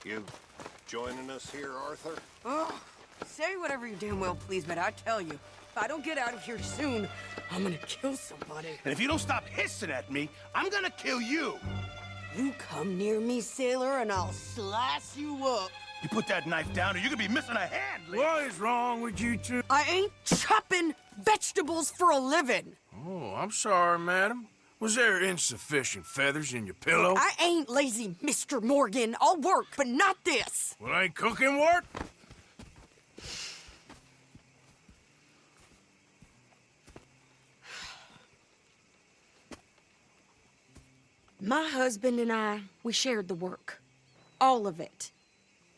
You joining us here, Arthur? Oh, say whatever you damn well please, but I tell you, if I don't get out of here soon, I'm gonna kill somebody. And if you don't stop hissing at me, I'm gonna kill you. You come near me, sailor, and I'll slice you up. You put that knife down or you could be missing a hand, Lee. What is wrong with you two? I ain't chopping vegetables for a living. Oh, I'm sorry, madam. Was there insufficient feathers in your pillow? I ain't lazy, Mr. Morgan. I'll work, but not this. Well, ain't cooking work? My husband and I, we shared the work. All of it.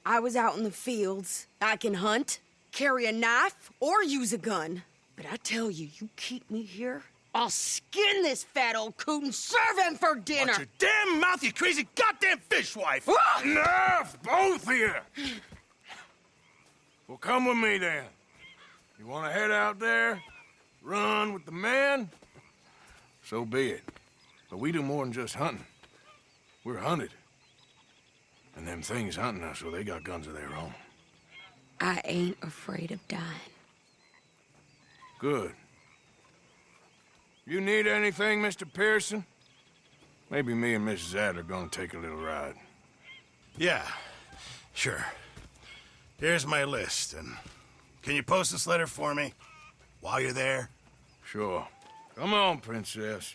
I was out in the fields. I can hunt, carry a knife, or use a gun. But I tell you, you keep me here, I'll skin this fat old coot and serve him for dinner. Watch your damn mouth, you crazy goddamn fishwife! Enough, both of you! Well, come with me then. You want to head out there, run with the men? So be it. But we do more than just hunting. We're hunted. And them things hunting us, well, they got guns of their own. I ain't afraid of dying. Good. You need anything, Mr. Pearson? Maybe me and Mrs. Adler gonna take a little ride. Yeah, sure. Here's my list, and can you post this letter for me while you're there? Sure. Come on, Princess.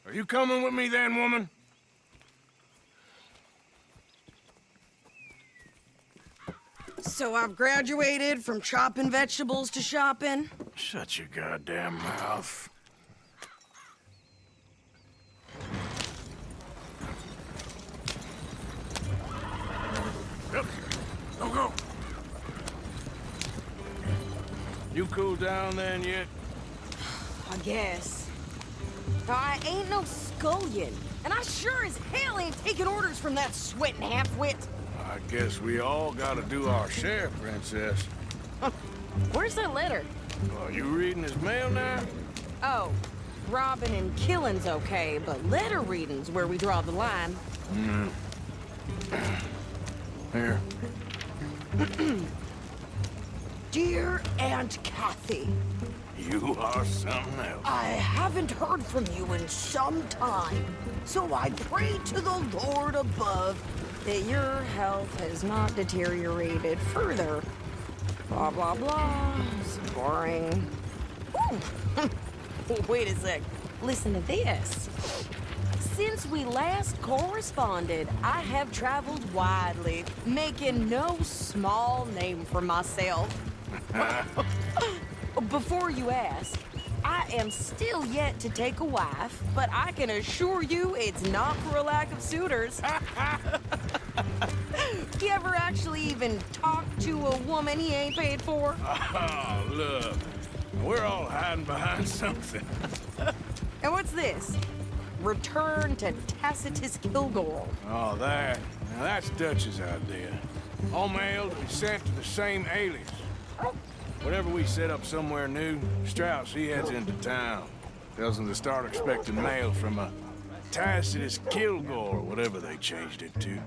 Are you coming with me then, woman? So I've graduated from chopping vegetables to shopping. Shut your goddamn mouth. Yep. Go. You cooled down then yet? I guess. I ain't no scullion, and I sure as hell ain't taking orders from that sweating half-wit. I guess we all gotta do our share, Princess. Where's that letter? Are you reading his mail now? Oh, robbing and killing's okay, but letter reading's where we draw the line. Here. Dear Aunt Kathy, You are something else. I haven't heard from you in some time, so I pray to the Lord above that your health has not deteriorated further. Blah, blah, blah. It's boring. Ooh. Wait a sec. Listen to this. Since we last corresponded, I have traveled widely, making no small name for myself. Before you ask, I am still yet to take a wife, but I can assure you it's not for a lack of suitors. You ever actually even talk to a woman he ain't paid for? Oh, look. We're all hiding behind something. And what's this? Return to Tacitus Kilgore. Oh, that. Now, that's Dutch's idea. All mail to be sent to the same alias. Whenever we set up somewhere new, Strauss, he heads into town. Tells them to start expecting mail from a Tacitus Kilgore, or whatever they changed it to.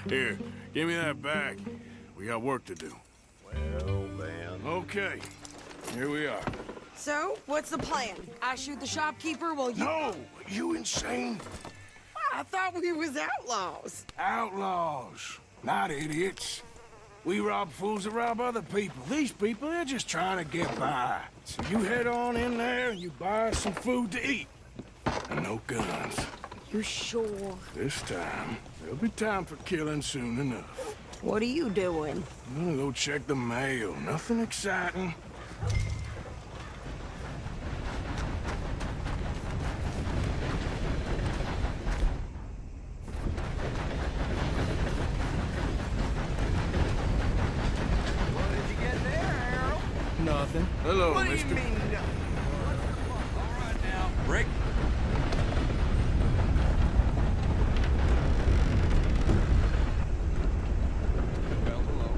Here, give me that back. We got work to do. Well, then. Okay, here we are. So, what's the plan? I shoot the shopkeeper while you... No, you insane? I thought we was outlaws. Outlaws, not idiots. We rob fools that rob other people. These people, they're just trying to get by. So you head on in there and you buy us some food to eat. And no guns. You sure? This time, there'll be time for killing soon enough. What are you doing? I'm gonna go check the mail. Nothing exciting. What did you get there, Harold? Nothing. Hello, What do mister. you mean, no? All right now, Rick. Well, hello.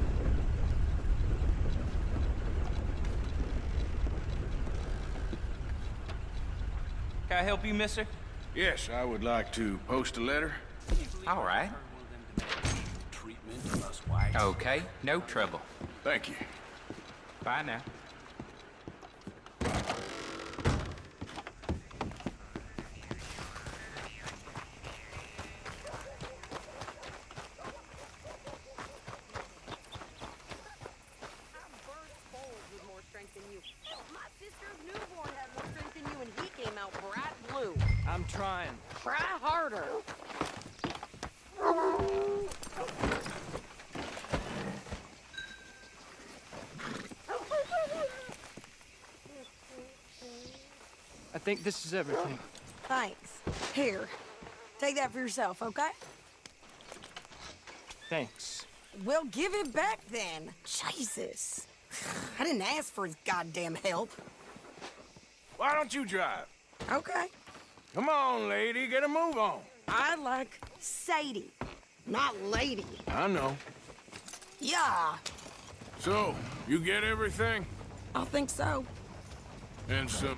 Can I help you, mister? Yes, I would like to post a letter. All right. Okay, no trouble. Thank you. Bye now. My sister's newborn had more strength than you, and he came out bright blue. I'm trying. Try harder. I think this is everything. Thanks. Here, take that for yourself, okay? Thanks. Well, give it back then. Jesus. I didn't ask for his goddamn help. Why don't you drive? Okay. Come on, lady, get a move on. I like Sadie, not lady. I know. Yeah, So, you get everything? I think so. And some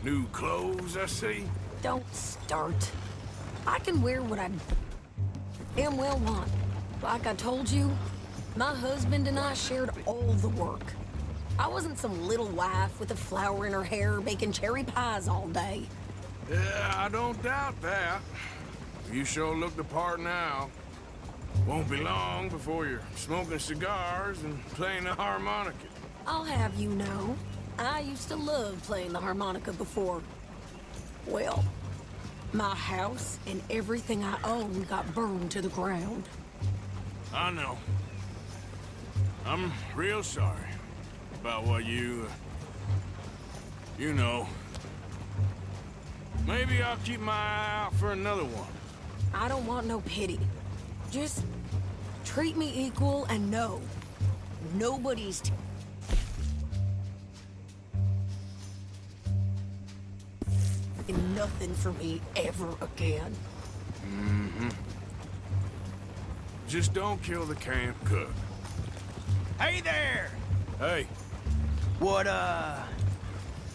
new clothes, I see? Don't start. I can wear what I damn well want. Like I told you, my husband and I shared all the work. I wasn't some little wife with a flower in her hair baking cherry pies all day. Yeah, I don't doubt that. You sure look the part now. Won't be long before you're smoking cigars and playing the harmonica. I'll have you know, I used to love playing the harmonica before. Well, my house and everything I owned got burned to the ground. I know. I'm real sorry about what you know. Maybe I'll keep my eye out for another one. I don't want no pity. Just treat me equal and know nobody's nothing for me ever again. Just don't kill the camp cook. Hey there! Hey,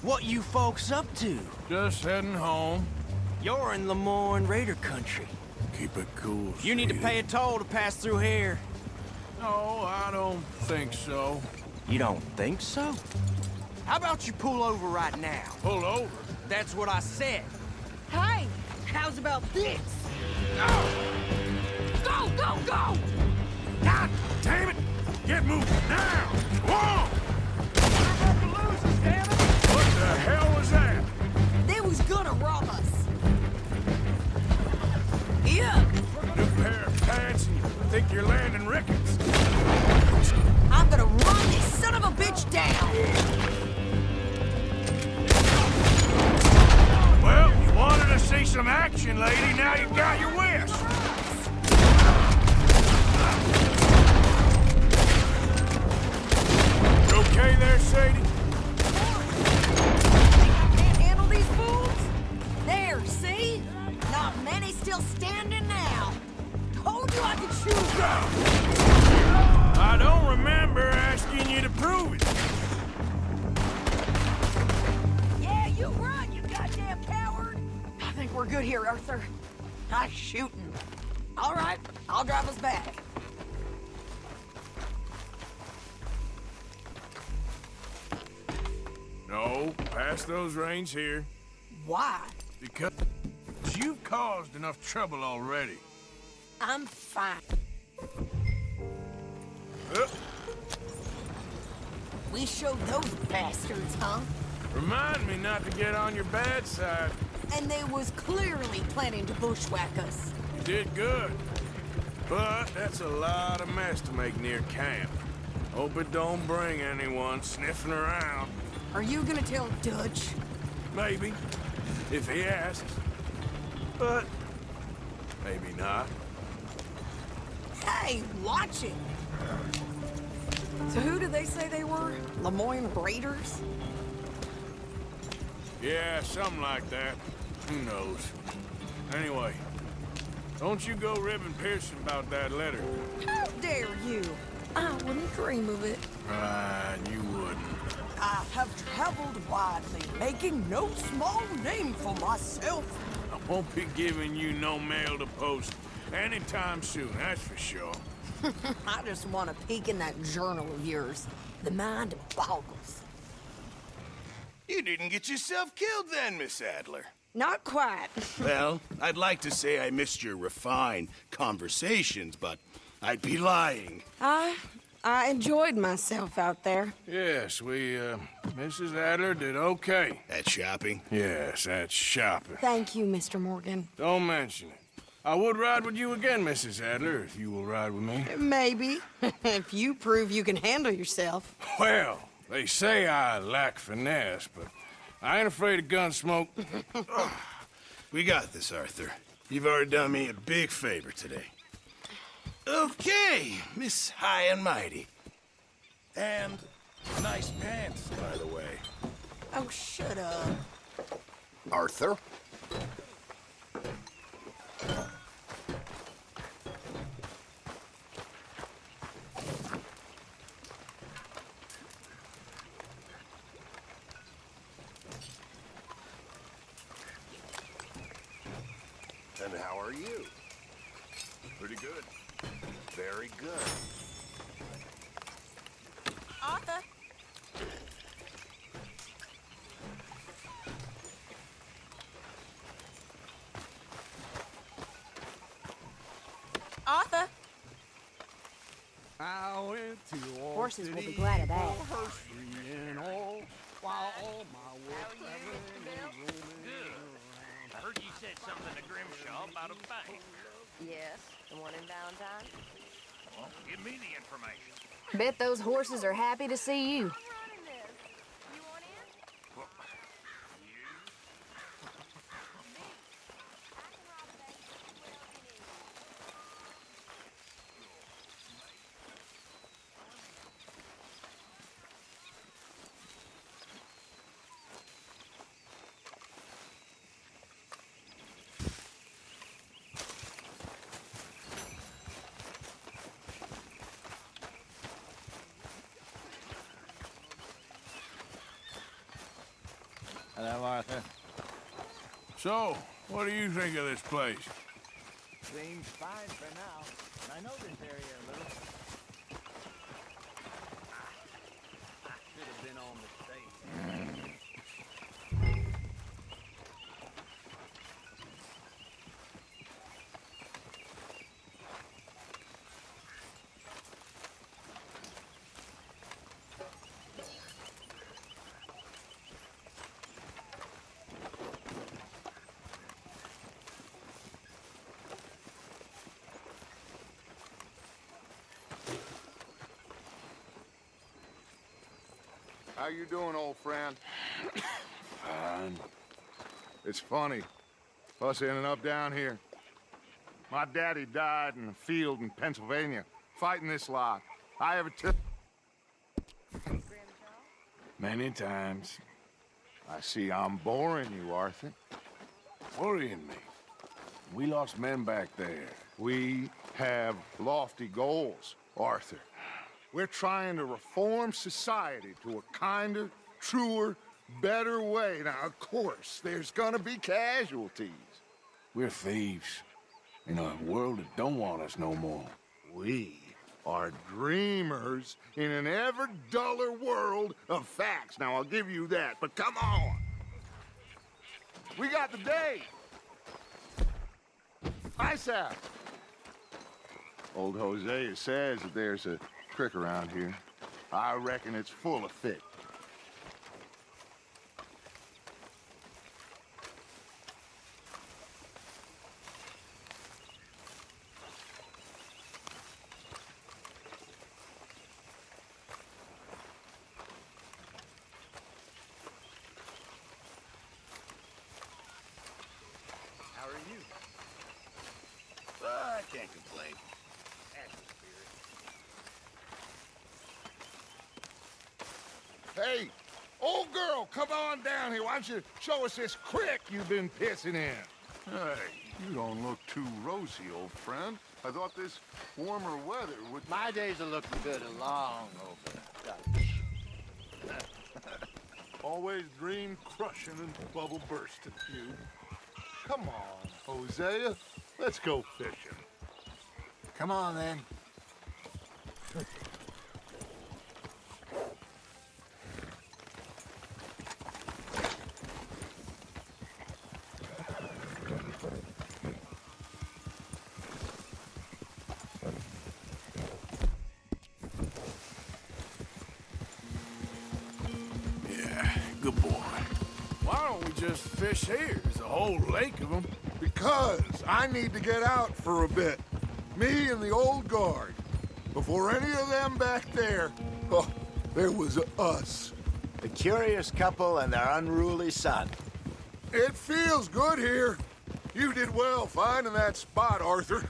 What you folks up to? just heading home. You're in Lemoyne Raider country. Keep it cool, You need to sweetie. pay a toll to pass through here. No, I don't think so. You don't think so? How about you pull over right now? Pull over. That's what I said. Hey, how's about this? Go, go, go! God damn it! Get moving now! Whoa! What the hell was that? They was gonna rob us. Yeah, New pair of pants and you think you're landing Ricketts. I'm gonna run this son of a bitch down. Well, you wanted to see some action, lady. Now you got your wish. You okay there, Sadie? Think I can't handle these fools? There, see? Not many still standing now. Told you I could shoot them. I don't remember asking you to prove it. Yeah, you run, you goddamn coward. I think we're good here, Arthur. Nice shooting. All right, I'll drive us back. No, pass those reins here. Why? Because you've caused enough trouble already. I'm fine. We showed those bastards, huh? Remind me not to get on your bad side. And they was clearly planning to bushwhack us. You did good. But that's a lot of mess to make near camp. Hope it don't bring anyone sniffing around. Are you gonna tell Dutch? Maybe, if he asks. But maybe not. Hey, watch it! So who did they say they were? Lemoyne Raiders? Yeah, something like that. Who knows? Anyway, don't you go ribbing Pearson about that letter. How dare you? I wouldn't dream of it. Right, you wouldn't. I have traveled widely, making no small name for myself. I won't be giving you no mail to post anytime soon, that's for sure. I just want to peek in that journal of yours. The mind boggles. You didn't get yourself killed then, Miss Adler. Not quite. Well, I'd like to say I missed your refined conversations, but I'd be lying. I enjoyed myself out there. Yes, Mrs. Adler did okay. At shopping? Yes, that's shopping. Thank you, Mr. Morgan. Don't mention it. I would ride with you again, Mrs. Adler, if you will ride with me. Maybe. If you prove you can handle yourself. Well, they say I lack finesse, but I ain't afraid of gun smoke. We got this, Arthur. You've already done me a big favor today. Okay, Miss High and Mighty. And nice pants, by the way. Oh, shut up. Arthur? And how are you? Pretty good. Very good. Arthur. Arthur. I went to Horses will be glad of that. While all my work I heard you said something to Grimshaw about a bank. Yes, the one in Valentine. Well, give me the information. Bet those horses are happy to see you. Hello, Arthur. So, what do you think of this place? Seems fine for now. I know this area a little. Should have been on the stage. How you doing, old friend? Fine. It's funny, us ending up down here. My daddy died in a field in Pennsylvania, fighting this lot. I ever took... Many times. I see I'm boring you, Arthur. Worrying me. We lost men back there. We have lofty goals, Arthur. We're trying to reform society to a kinder, truer, better way. Now, of course, there's gonna be casualties. We're thieves. In a world that don't want us no more. We are dreamers in an ever duller world of facts. Now, I'll give you that, but come on. We got the day. Hi, Sal. Old Hosea says that there's a creek around here. I reckon it's full of fish. How are you? I can't complain. Hey, old girl, come on down here. Why don't you show us this creek you've been pissing in? Hey, you don't look too rosy, old friend. I thought this warmer weather would... My days are looking good and long over. Always dream crushing and bubble bursting, you. Come on, Hosea. Let's go fishing. Come on, then. Yeah, good boy. Why don't we just fish here? There's a whole lake of them. Because I need to get out for a bit. Me and the old guard. Before any of them back there, oh, there was us. The curious couple and their unruly son. It feels good here. You did well finding that spot, Arthur.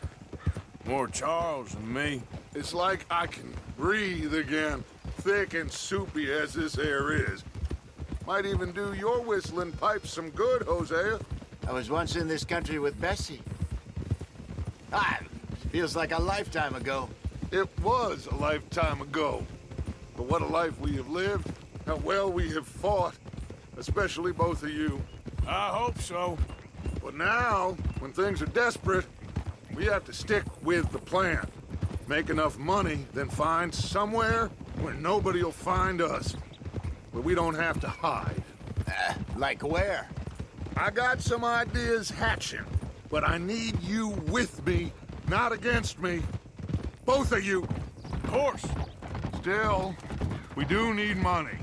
More Charles than me. It's like I can breathe again, thick and soupy as this air is. Might even do your whistling pipes some good, Hosea. I was once in this country with Bessie. Ah, feels like a lifetime ago. It was a lifetime ago. But what a life we have lived. How well we have fought. Especially both of you. I hope so. But now, when things are desperate, we have to stick with the plan. Make enough money, then find somewhere where nobody will find us. Where we don't have to hide. Like where? I got some ideas hatching, but I need you with me, not against me. Both of you. Of course. Still, we do need money.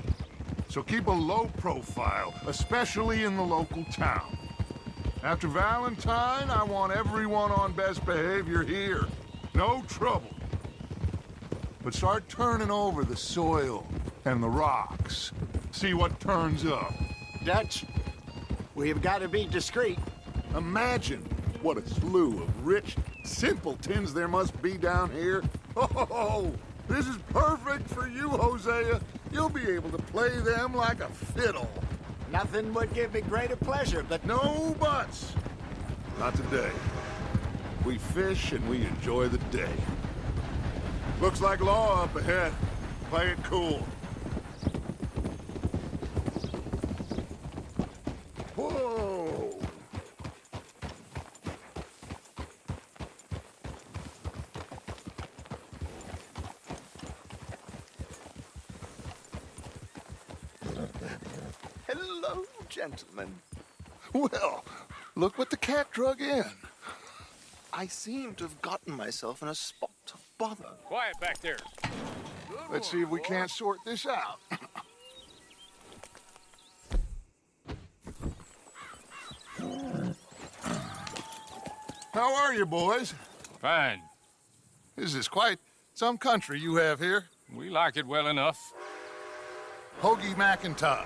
So keep a low profile, especially in the local town. After Valentine, I want everyone on best behavior here. No trouble. But start turning over the soil and the rocks. See what turns up. Dutch, we've got to be discreet. Imagine what a slew of rich simpletons there must be down here. Oh, this is perfect for you, Hosea. You'll be able to play them like a fiddle. Nothing would give me greater pleasure, but... No buts. Not today. We fish and we enjoy the day. Looks like law up ahead. Play it cool. Whoa! Hello, gentlemen. Well, look what the cat drug in. I seem to have gotten myself in a spot of bother. Quiet back there. Let's see if we can't sort this out. How are you, boys? Fine. This is quite some country you have here. We like it well enough. Hoagie McIntosh,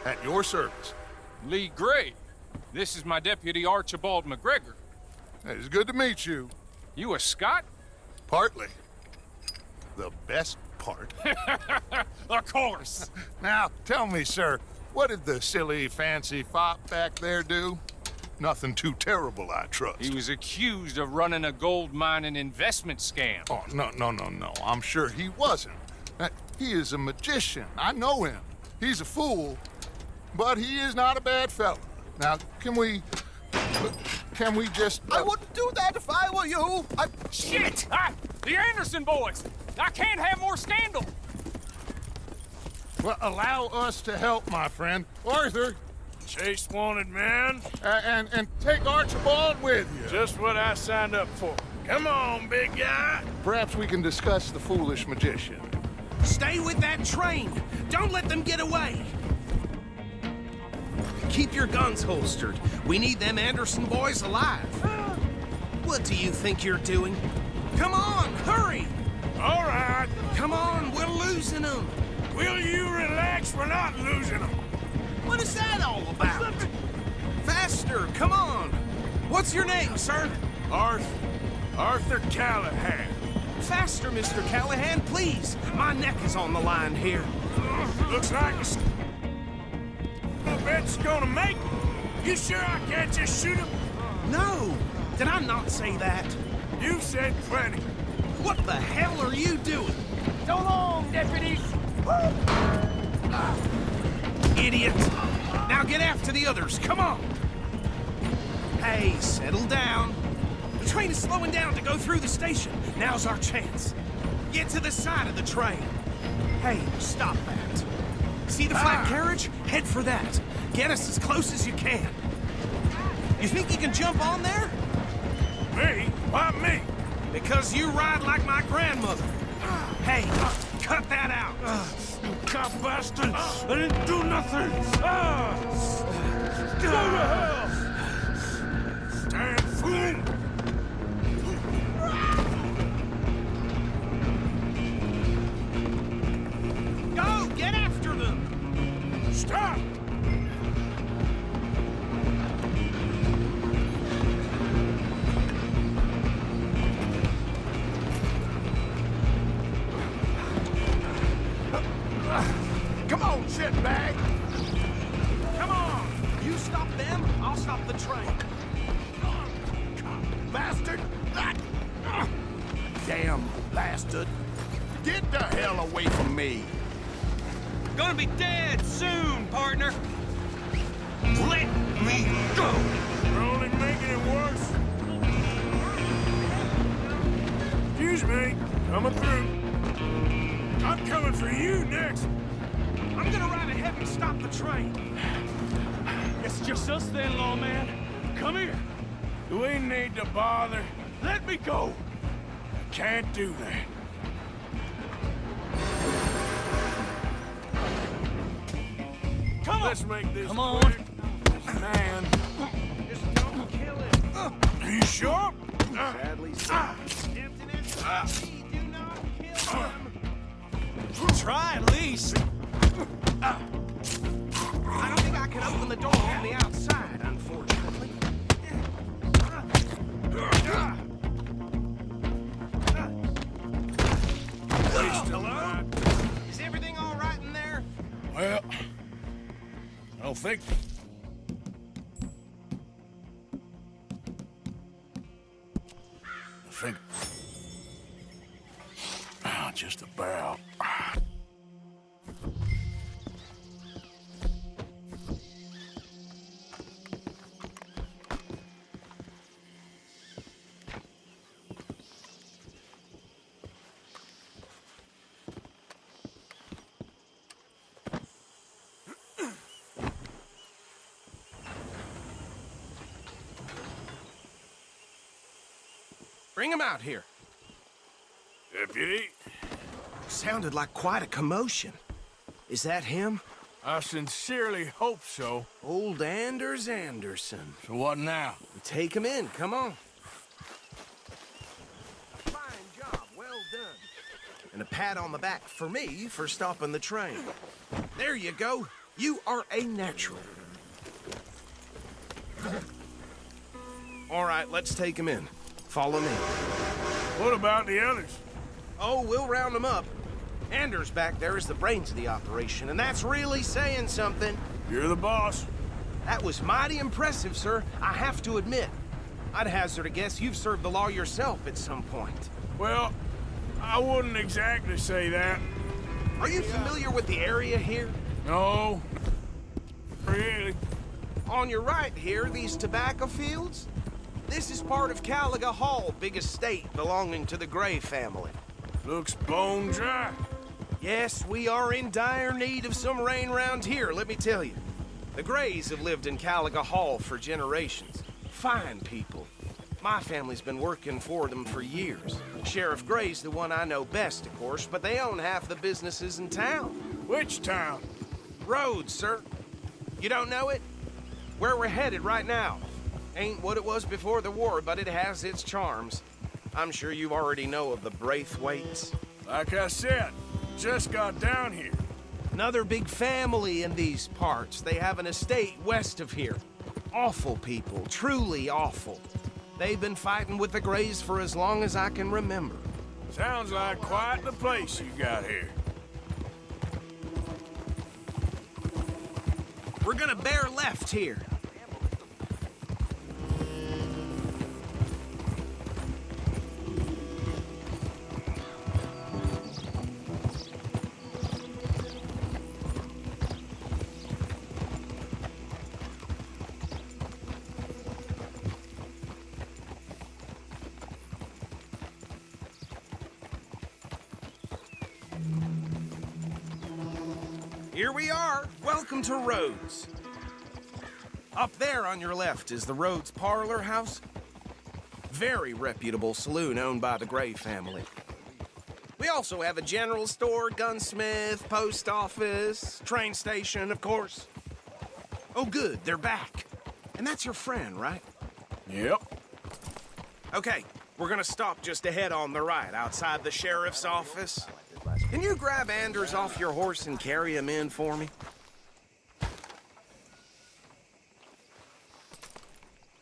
at your service. Lee Gray. This is my deputy, Archibald McGregor. It's good to meet you. You a Scot? Partly. The best part. Of course. Now, tell me, sir, what did the silly, fancy fop back there do? Nothing too terrible, I trust. He was accused of running a gold mining investment scam. Oh, no. I'm sure he wasn't. He is a magician. I know him. He's a fool, but he is not a bad fellow. Now, can we just... I wouldn't do that if I were you. Shit! The Anderson boys! I can't have more scandal! Well, allow us to help, my friend. Arthur! Chase wanted man. And take Archibald with you. Just what I signed up for. Come on, big guy. Perhaps we can discuss the foolish magician. Stay with that train. Don't let them get away. Keep your guns holstered. We need them Anderson boys alive. What do you think you're doing? Come on, hurry! All right. Come on, we're losing them. Will you relax? We're not losing them. What is that all about? Faster, come on. What's your name, sir? Arthur Callahan. Faster, Mr. Callahan, please. My neck is on the line here. Looks like I bet you're gonna make it. You sure I can't just shoot him? No. Did I not say that? You said plenty. What the hell are you doing? So long, deputies. Idiot. Now get after the others. Come on. Hey, settle down. The train is slowing down to go through the station. Now's our chance. Get to the side of the train. Hey, stop that. See the flat carriage? Head for that. Get us as close as you can. You think you can jump on there? Me? Why me? Because you ride like my grandmother. Hey, cut that out. You cop bastard! I didn't do nothing! Go to hell! Damn fool! Go! Get after them! Stop! Come on, shitbag! Come on! You stop them, I'll stop the train. Bastard! Damn bastard! Get the hell away from me! Gonna be dead soon, partner. Let me go. You're only making it worse. Excuse me, coming through. I'm coming for you next. I'm gonna ride ahead and stop the train. It's just us then, lawman. Come here. Do we need to bother? Let me go. I can't do that. Come on. Let's make this Come on. quick. This man. Just don't kill him. Are you sure? Sadly, Tempting as it may be, do not kill him. Try at least. I don't think I can open the door from the outside, unfortunately. Hello? Is everything all right in there? Well, I don't think. I think. Just about. Bring him out here. Deputy? Sounded like quite a commotion. Is that him? I sincerely hope so. Old Anders Anderson. So what now? Take him in, come on. A fine job, well done. And a pat on the back for me for stopping the train. There you go. You are a natural. All right, let's take him in. Follow me. What about the others? Oh, we'll round them up. Anders back there is the brains of the operation, and that's really saying something. You're the boss. That was mighty impressive, sir. I have to admit. I'd hazard a guess you've served the law yourself at some point. Well, I wouldn't exactly say that. Are you familiar with the area here? No, really. On your right here, these tobacco fields? This is part of Caliga Hall, big estate belonging to the Gray family. Looks bone dry. Yes, we are in dire need of some rain round here, let me tell you. The Grays have lived in Caliga Hall for generations. Fine people. My family's been working for them for years. Sheriff Gray's the one I know best, of course, but they own half the businesses in town. Which town? Rhodes, sir. You don't know it? Where we're headed right now. Ain't what it was before the war, but it has its charms. I'm sure you already know of the Braithwaites. Like I said, just got down here. Another big family in these parts. They have an estate west of here. Awful people, truly awful. They've been fighting with the Grays for as long as I can remember. Sounds like quite the place you got here. We're gonna bear left here. Here we are. Welcome to Rhodes. Up there on your left is the Rhodes Parlor House. Very reputable saloon owned by the Gray family. We also have a general store, gunsmith, post office, train station, of course. Oh, good, they're back. And that's your friend, right? Yep. Okay, we're gonna stop just ahead on the right, outside the sheriff's office. Can you grab Anders off your horse and carry him in for me?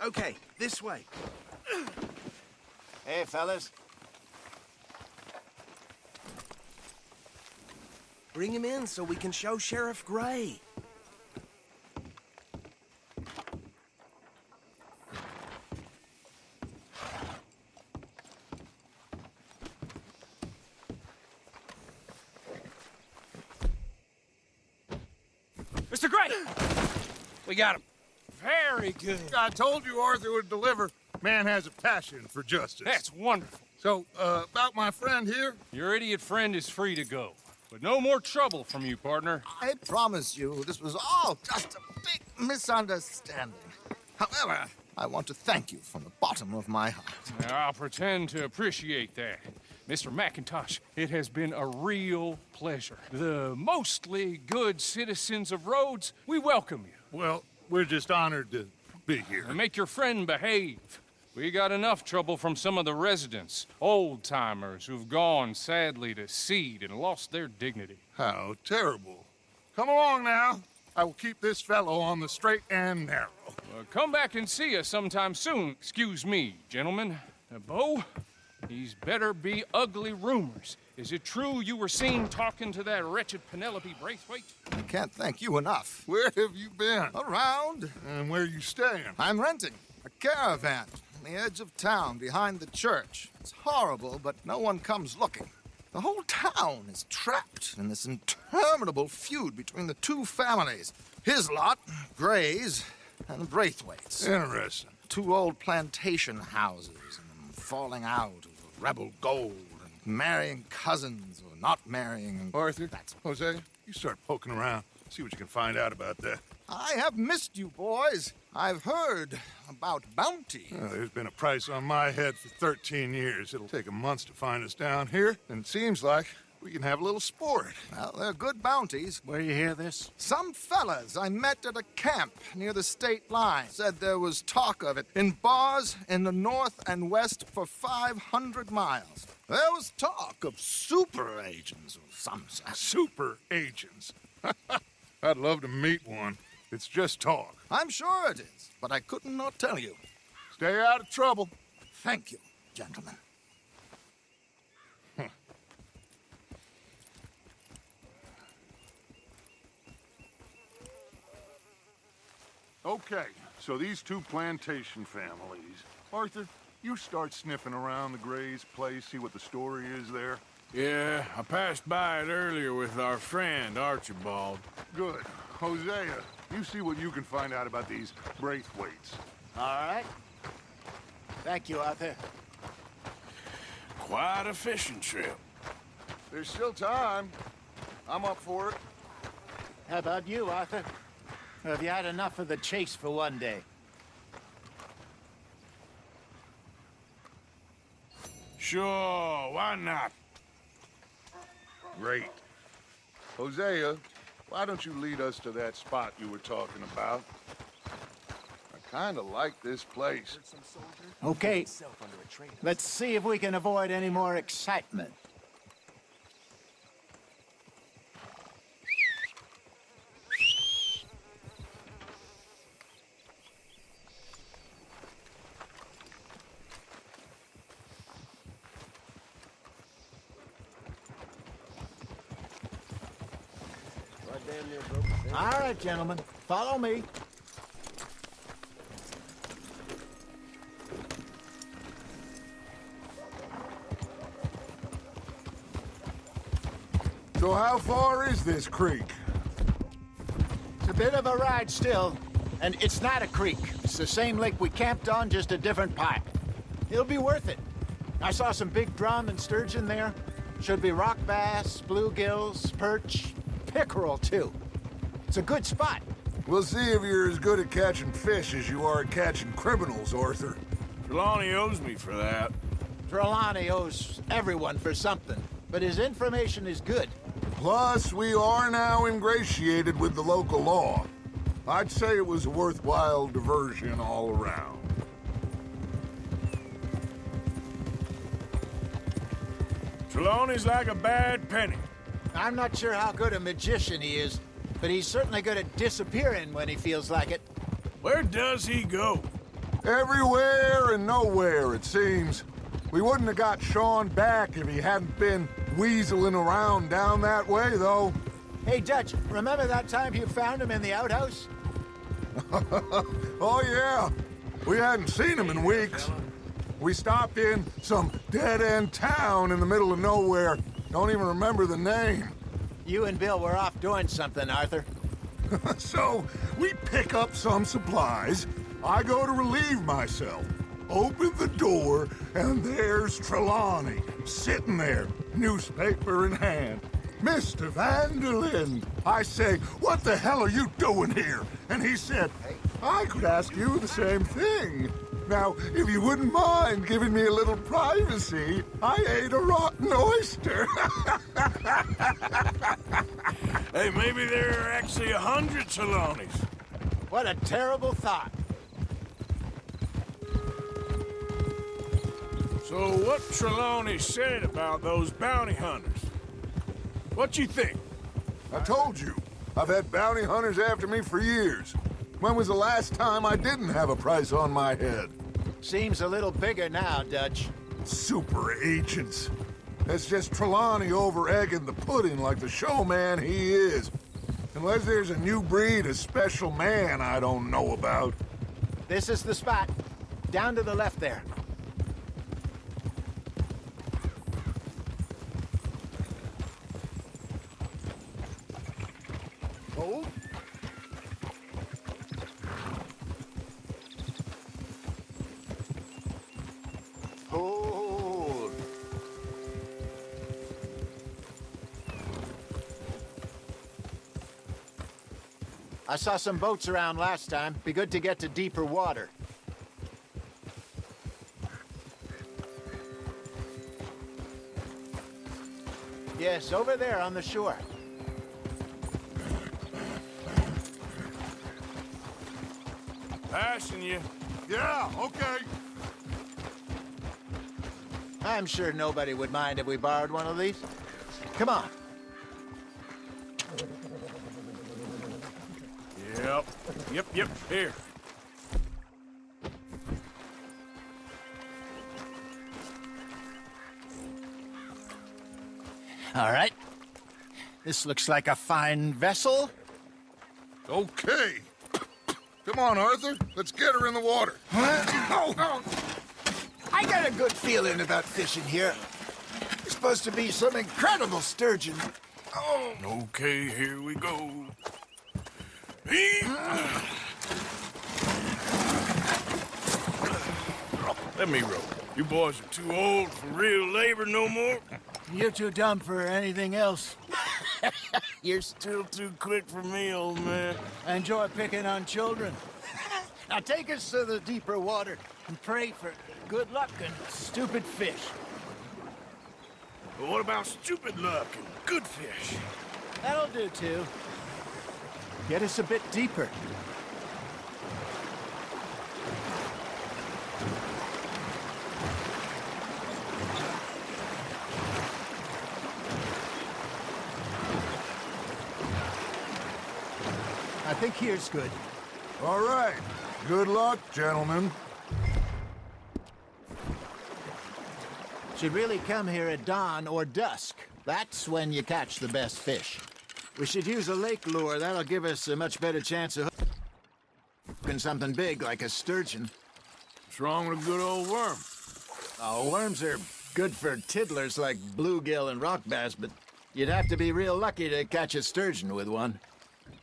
Okay, this way. Hey, fellas. Bring him in so we can show Sheriff Gray. Mr. Gray! We got him. Very good. I told you Arthur would deliver. Man has a passion for justice. That's wonderful. So, about my friend here? Your idiot friend is free to go. But no more trouble from you, partner. I promise you, this was all just a big misunderstanding. However, I want to thank you from the bottom of my heart. I'll pretend to appreciate that. Mr. McIntosh, it has been a real pleasure. The mostly good citizens of Rhodes, we welcome you. Well, we're just honored to be here. And make your friend behave. We got enough trouble from some of the residents, old-timers who've gone, sadly, to seed and lost their dignity. How terrible. Come along now. I will keep this fellow on the straight and narrow. Come back and see us sometime soon. Excuse me, gentlemen. Bo, these better be ugly rumors. Is it true you were seen talking to that wretched Penelope Braithwaite? I can't thank you enough. Where have you been? Around. And where are you staying? I'm renting a caravan on the edge of town behind the church. It's horrible, but no one comes looking. The whole town is trapped in this interminable feud between the two families. His lot, Gray's, and the Braithwaites. Interesting. Two old plantation houses, and falling out of rebel gold, and marrying cousins or not marrying. And Arthur, Jose, you start poking around. See what you can find out about that. I have missed you, boys. I've heard about bounty. There's been a price on my head for 13 years. It'll take 'em months to find us down here, and it seems like we can have a little sport. Well, they're good bounties. Where you hear this? Some fellas I met at a camp near the state line said there was talk of it in bars in the north and west for 500 miles. There was talk of super agents of some sort. Super agents? I'd love to meet one. It's just talk. I'm sure it is, but I couldn't not tell you. Stay out of trouble. Thank you, gentlemen. Okay, so these two plantation families. Arthur, you start sniffing around the Gray's place, see what the story is there. Yeah, I passed by it earlier with our friend, Archibald. Good. Hosea, you see what you can find out about these Braithwaites. All right. Thank you, Arthur. Quite a fishing trip. There's still time. I'm up for it. How about you, Arthur? Or have you had enough of the chase for one day? Sure, why not? Great. Hosea, why don't you lead us to that spot you were talking about? I kind of like this place. Okay. Let's see if we can avoid any more excitement. All right, gentlemen, follow me. So how far is this creek? It's a bit of a ride still, and it's not a creek. It's the same lake we camped on, just a different pipe. It'll be worth it. I saw some big drum and sturgeon there. Should be rock bass, bluegills, perch, pickerel, too. It's a good spot. We'll see if you're as good at catching fish as you are at catching criminals, Arthur. Trelawney owes me for that. Trelawney owes everyone for something, but his information is good. Plus, we are now ingratiated with the local law. I'd say it was a worthwhile diversion all around. Trelawney's like a bad penny. I'm not sure how good a magician he is, but he's certainly good at disappearing when he feels like it. Where does he go? Everywhere and nowhere, it seems. We wouldn't have got Sean back if he hadn't been weaseling around down that way, though. Hey, Dutch, remember that time you found him in the outhouse? Oh, yeah. We hadn't seen him in weeks. We stopped in some dead-end town in the middle of nowhere. Don't even remember the name. You and Bill were off doing something, Arthur. So, we pick up some supplies. I go to relieve myself. Open the door, and there's Trelawney, sitting there, newspaper in hand. Mr. Vanderlyn. I say, what the hell are you doing here? And he said, I could ask you the same thing. Now, if you wouldn't mind giving me a little privacy, I ate a rotten oyster. Hey, maybe there are actually 100 Trelawneys. What a terrible thought. So what Trelawney said about those bounty hunters? What you think? I told you. I've had bounty hunters after me for years. When was the last time I didn't have a price on my head? Seems a little bigger now, Dutch. Super agents. That's just Trelawney over-egging the pudding like the showman he is. Unless there's a new breed of special man I don't know about. This is the spot. Down to the left there. Hold. Hold. I saw some boats around last time. Be good to get to deeper water. Yes, over there on the shore. Passing you. Yeah, okay. I'm sure nobody would mind if we borrowed one of these. Come on. Yep, here. All right. This looks like a fine vessel. Okay. Come on, Arthur. Let's get her in the water. I got a good feeling about fishing here. It's supposed to be some incredible sturgeon. Oh. Okay, here we go. Let me row. You boys are too old for real labor no more. You're too dumb for anything else. You're still too quick for me, old man. I enjoy picking on children. Now take us to the deeper water and pray for good luck and stupid fish. But what about stupid luck and good fish? That'll do, too. Get us a bit deeper. I think here's good. All right. Good luck, gentlemen. Should really come here at dawn or dusk. That's when you catch the best fish. We should use a lake lure. That'll give us a much better chance of hooking something big like a sturgeon. What's wrong with a good old worm? Oh, worms are good for tiddlers like bluegill and rock bass, but you'd have to be real lucky to catch a sturgeon with one.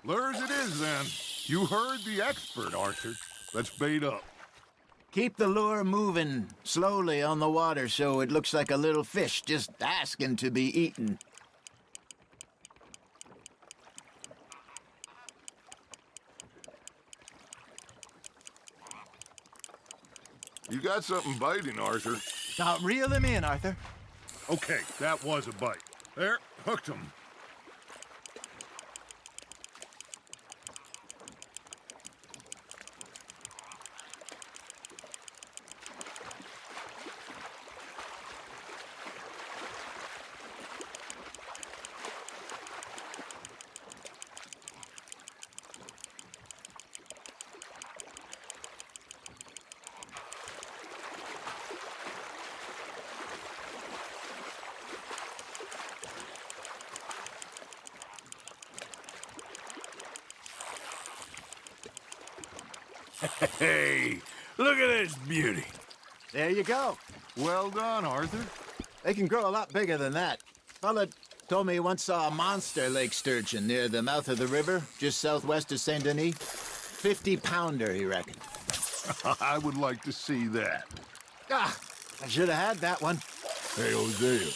Lures it is, then. You heard the expert, Arthur. Let's bait up. Keep the lure moving slowly on the water so it looks like a little fish just asking to be eaten. You got something biting, Arthur. Now, reel him in, Arthur. Okay, that was a bite. There, hooked him. Hey, look at this beauty. There you go. Well done, Arthur. They can grow a lot bigger than that. Fella told me he once saw a monster lake sturgeon near the mouth of the river, just southwest of Saint Denis. 50-pounder, he reckoned. I would like to see that. Ah, I should have had that one. Hey, Hosea,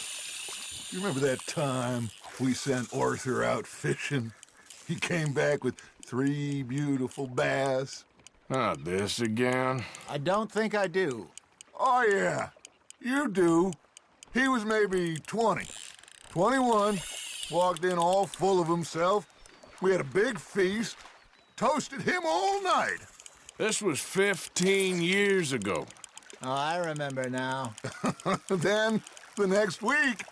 you remember that time we sent Arthur out fishing? He came back with 3 beautiful bass. Not this again. I don't think I do. Oh, yeah, you do. He was maybe 20, 21, walked in all full of himself. We had a big feast, toasted him all night. This was 15 years ago. Oh, I remember now. Then, the next week,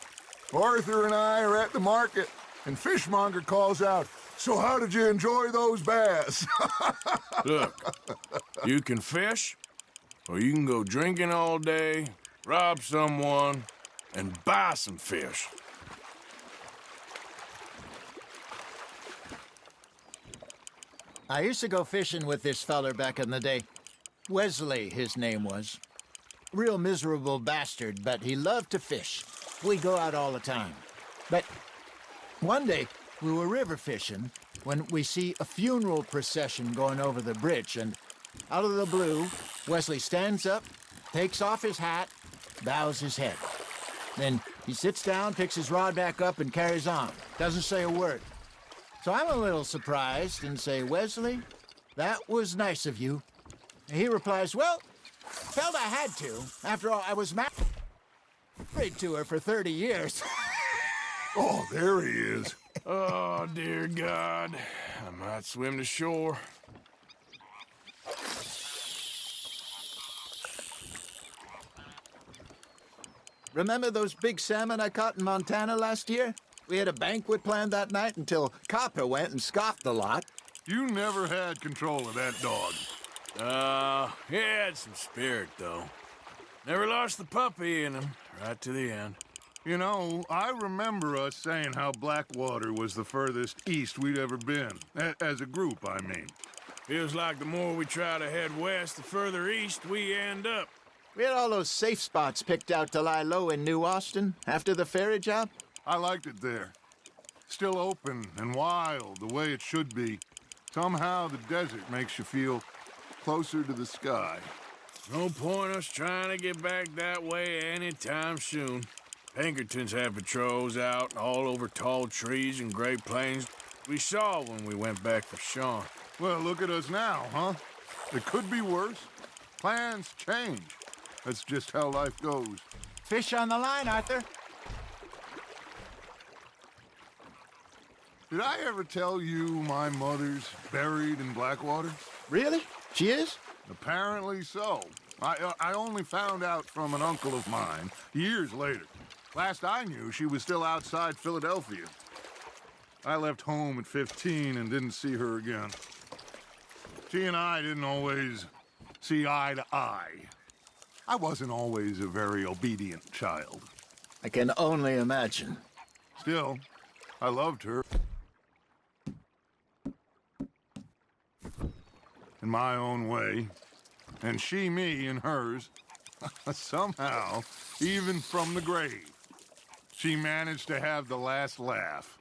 Arthur and I are at the market, and Fishmonger calls out, "So how did you enjoy those bass?" Look, you can fish, or you can go drinking all day, rob someone, and buy some fish. I used to go fishing with this feller back in the day. Wesley, his name was. Real miserable bastard, but he loved to fish. We'd go out all the time. But one day, we were river fishing when we see a funeral procession going over the bridge, and out of the blue, Wesley stands up, takes off his hat, bows his head. Then he sits down, picks his rod back up, and carries on. Doesn't say a word. So I'm a little surprised and say, "Wesley, that was nice of you." And he replies, "Well, felt I had to. After all, I was married to her for 30 years. Oh, there he is. Oh, dear God. I might swim to shore. Remember those big salmon I caught in Montana last year? We had a banquet planned that night until Copper went and scoffed the lot. You never had control of that dog. He had some spirit, though. Never lost the puppy in him, right to the end. You know, I remember us saying how Blackwater was the furthest east we'd ever been. As a group, I mean. Feels like the more we try to head west, the further east we end up. We had all those safe spots picked out to lie low in New Austin after the ferry job. I liked it there. Still open and wild, the way it should be. Somehow the desert makes you feel closer to the sky. No point us trying to get back that way anytime soon. Pinkertons had patrols out all over tall trees and Great Plains. We saw when we went back for Sean. Well, look at us now, huh? It could be worse. Plans change. That's just how life goes. Fish on the line, Arthur. Did I ever tell you my mother's buried in Blackwater? Really? She is? Apparently so. I only found out from an uncle of mine years later. Last I knew, she was still outside Philadelphia. I left home at 15 and didn't see her again. She and I didn't always see eye to eye. I wasn't always a very obedient child. I can only imagine. Still, I loved her. In my own way. And she me in hers. Somehow, even from the grave, she managed to have the last laugh.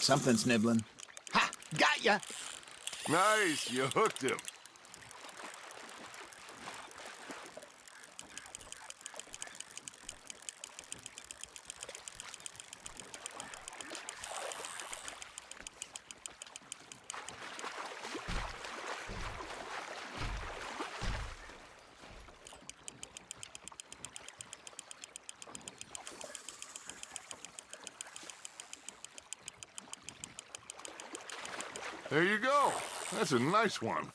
Something's nibbling. Ha! Got ya! Nice, you hooked him. There you go. That's a nice one.